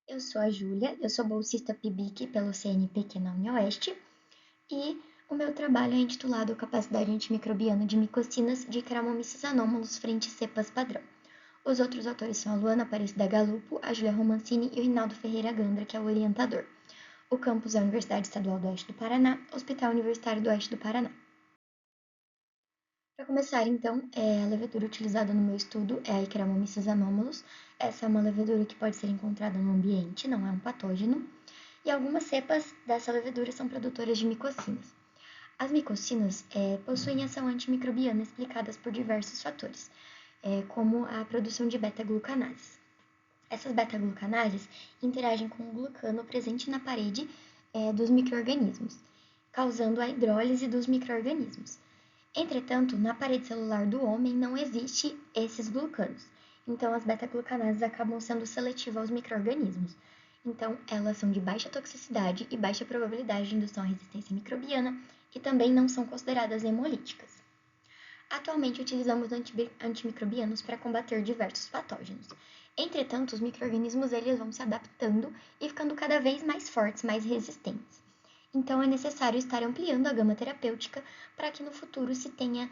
Eu sou a Júlia, eu sou bolsista PIBIC pelo CNPq na UniOeste e o meu trabalho é intitulado Capacidade Antimicrobiana de Micocinas de Ceramomyces anômalos frente cepas padrão. Os outros autores são a Luana Aparecida Galupo, a Júlia Romancini e o Rinaldo Ferreira Gandra, que é o orientador. O campus é a Universidade Estadual do Oeste do Paraná, Hospital Universitário do Oeste do Paraná. Para começar, então, a levedura utilizada no meu estudo é a Ceramomyces anômalos. Essa é uma levedura que pode ser encontrada no ambiente, não é um patógeno. E algumas cepas dessa levedura são produtoras de micocinas. As micocinas possuem ação antimicrobiana explicadas por diversos fatores, como a produção de beta-glucanases. Essas beta-glucanases interagem com o glucano presente na parede dos micro-organismos, causando a hidrólise dos micro-organismos. Entretanto, na parede celular do homem não existe esses glucanos, então as beta-glucanases acabam sendo seletivas aos micro-organismos. Então, elas são de baixa toxicidade e baixa probabilidade de indução à resistência microbiana e também não são consideradas hemolíticas. Atualmente, utilizamos antimicrobianos para combater diversos patógenos. Entretanto, os micro-organismos eles vão se adaptando e ficando cada vez mais fortes, mais resistentes. Então, é necessário estar ampliando a gama terapêutica para que no futuro se tenha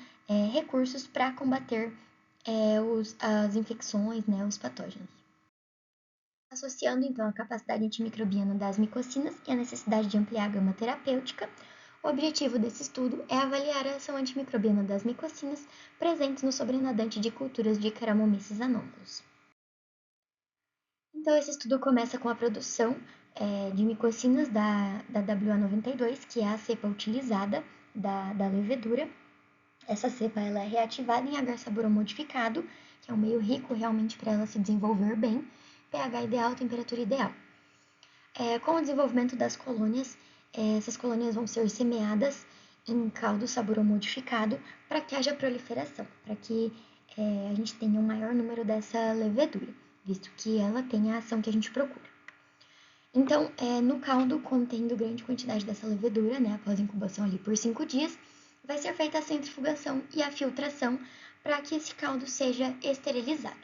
recursos para combater as infecções, os patógenos. Associando, então, a capacidade antimicrobiana das micocinas e a necessidade de ampliar a gama terapêutica, o objetivo desse estudo é avaliar a ação antimicrobiana das micocinas presentes no sobrenadante de culturas de Ceramomyces anômalos. Então, esse estudo começa com a produção de micocinas da WA92, que é a cepa utilizada da levedura. Essa cepa ela é reativada em agar sabor modificado, que é um meio rico realmente para ela se desenvolver bem, pH ideal, temperatura ideal. Com o desenvolvimento das colônias, essas colônias vão ser semeadas em caldo sabor modificado para que haja proliferação, para que a gente tenha um maior número dessa levedura, visto que ela tem a ação que a gente procura. Então, no caldo contendo grande quantidade dessa levedura, após incubação ali por 5 dias, vai ser feita a centrifugação e a filtração para que esse caldo seja esterilizado.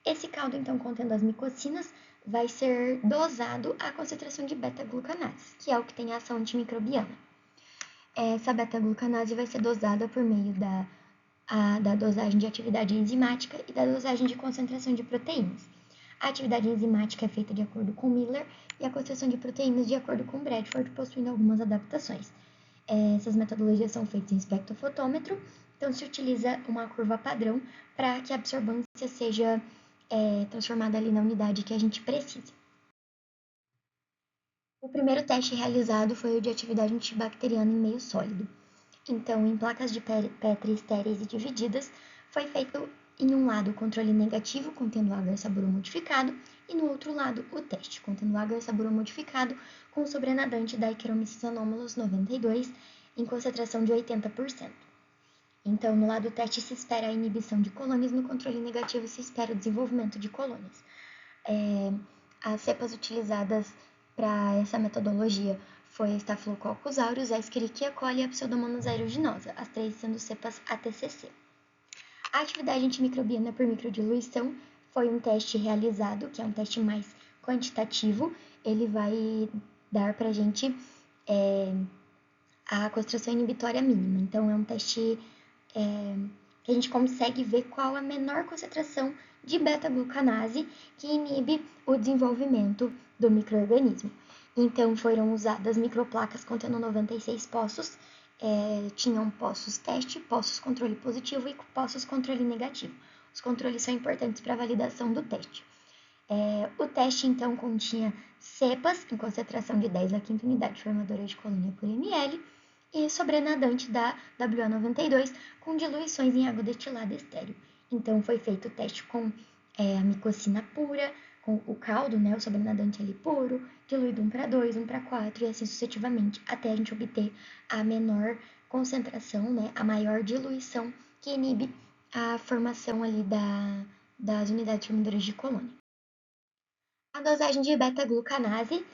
Esse caldo, então, contendo as micocinas, vai ser dosado à concentração de beta-glucanase, que é o que tem a ação antimicrobiana. Essa beta-glucanase vai ser dosada por meio da dosagem de atividade enzimática e da dosagem de concentração de proteínas. A atividade enzimática é feita de acordo com Miller e a concentração de proteínas de acordo com Bradford, possuindo algumas adaptações. Essas metodologias são feitas em espectrofotômetro, então se utiliza uma curva padrão para que a absorvância seja transformada ali na unidade que a gente precisa. O primeiro teste realizado foi o de atividade antibacteriana em meio sólido. Então, em placas de Petri estéreis e divididas, foi feito em um lado o controle negativo, contendo agar sabor modificado, e no outro lado o teste, contendo agar sabor modificado com o sobrenadante da Saccharomyces anômalos 92 em concentração de 80%. Então, no lado do teste se espera a inibição de colônias, no controle negativo se espera o desenvolvimento de colônias. As cepas utilizadas para essa metodologia foi a Staphylococcus aureus, a Escherichia coli e a Pseudomonas aeruginosa, as três sendo cepas ATCC. A atividade antimicrobiana por microdiluição foi um teste realizado, que é um teste mais quantitativo. Ele vai dar para a gente a concentração inibitória mínima. Então, é um teste que a gente consegue ver qual a menor concentração de beta-glucanase que inibe o desenvolvimento do microorganismo. Então, foram usadas microplacas contendo 96 poços, tinham poços teste, poços controle positivo e poços controle negativo. Os controles são importantes para a validação do teste. O teste, então, continha cepas em concentração de 10 a 5ª unidade formadora de colônia por ml, e sobrenadante da WA92 com diluições em água destilada estéril. Então, foi feito o teste com a micocina pura, com o caldo, o sobrenadante ali puro, diluído 1:2, 1:4 e assim sucessivamente, até a gente obter a menor concentração, a maior diluição que inibe a formação ali das unidades formadoras de colônia. A dosagem de beta-glucanase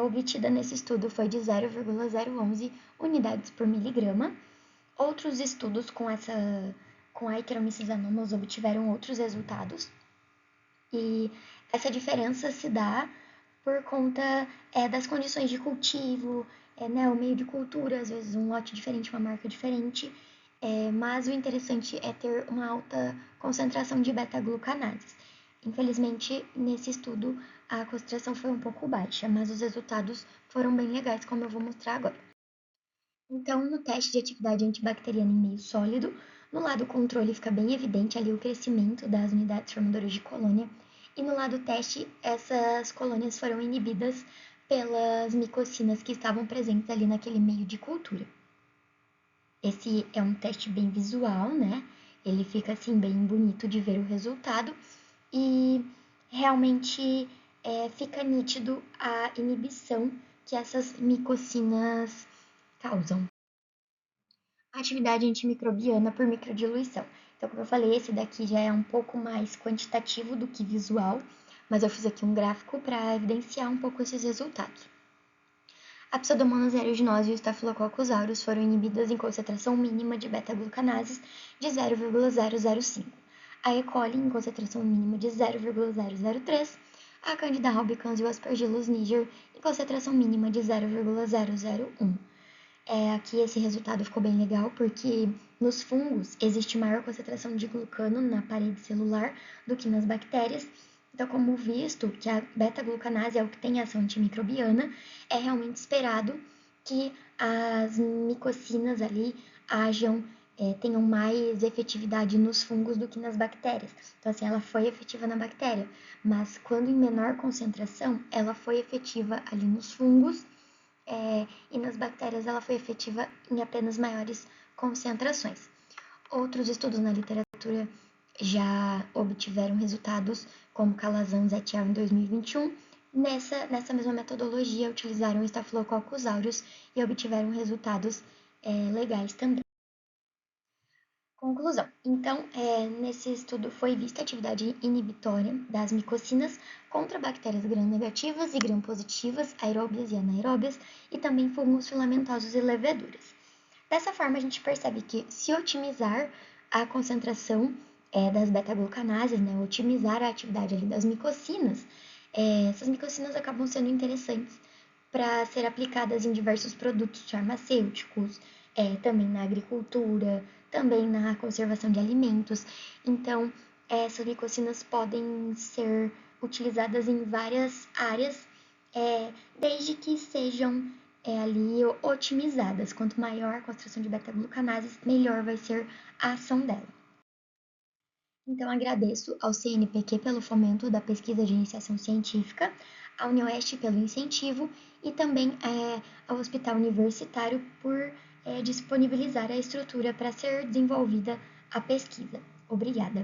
obtida nesse estudo foi de 0,011 unidades por miligrama. Outros estudos com a Saccharomyces anômalos obtiveram outros resultados. E essa diferença se dá por conta das condições de cultivo, né, o meio de cultura, às vezes um lote diferente, uma marca diferente, mas o interessante é ter uma alta concentração de beta-glucanases. Infelizmente, nesse estudo, a concentração foi um pouco baixa, mas os resultados foram bem legais, como eu vou mostrar agora. Então, no teste de atividade antibacteriana em meio sólido, no lado controle fica bem evidente ali o crescimento das unidades formadoras de colônia, e no lado teste, essas colônias foram inibidas pelas micocinas que estavam presentes ali naquele meio de cultura. Esse é um teste bem visual, né? Ele fica assim bem bonito de ver o resultado e realmente fica nítido a inibição que essas micocinas causam. Atividade antimicrobiana por microdiluição. Então, como eu falei, esse daqui já é um pouco mais quantitativo do que visual, mas eu fiz aqui um gráfico para evidenciar um pouco esses resultados. A Pseudomonas aeruginosa e o Staphylococcus aureus foram inibidas em concentração mínima de beta-glucanases de 0,005. A E. coli em concentração mínima de 0,003. A Candida albicans e o Aspergillus niger em concentração mínima de 0,001. Aqui esse resultado ficou bem legal porque nos fungos existe maior concentração de glucano na parede celular do que nas bactérias. Então, como visto que a beta-glucanase é o que tem ação antimicrobiana, é realmente esperado que as micocinas ali tenham mais efetividade nos fungos do que nas bactérias. Então, assim, ela foi efetiva na bactéria, mas quando em menor concentração, ela foi efetiva ali nos fungos e nas bactérias ela foi efetiva em apenas maiores concentrações. Outros estudos na literatura já obtiveram resultados, como Calazans et al. Em 2021. Nessa mesma metodologia, utilizaram Staphylococcus aureus e obtiveram resultados legais também. Conclusão. Então, nesse estudo foi vista a atividade inibitória das micocinas contra bactérias gram-negativas e gram-positivas, aeróbias e anaeróbias, e também fungos filamentosos e leveduras. Dessa forma, a gente percebe que se otimizar a concentração das beta-glucanases, né, otimizar a atividade ali das micocinas, essas micocinas acabam sendo interessantes para ser aplicadas em diversos produtos farmacêuticos, também na agricultura, também na conservação de alimentos. Então, essas micocinas podem ser utilizadas em várias áreas, desde que sejam ali otimizadas. Quanto maior a concentração de beta-glucanases, melhor vai ser a ação dela. Então, agradeço ao CNPq pelo fomento da pesquisa de iniciação científica, à UniOeste pelo incentivo e também ao Hospital Universitário por disponibilizar a estrutura para ser desenvolvida a pesquisa. Obrigada.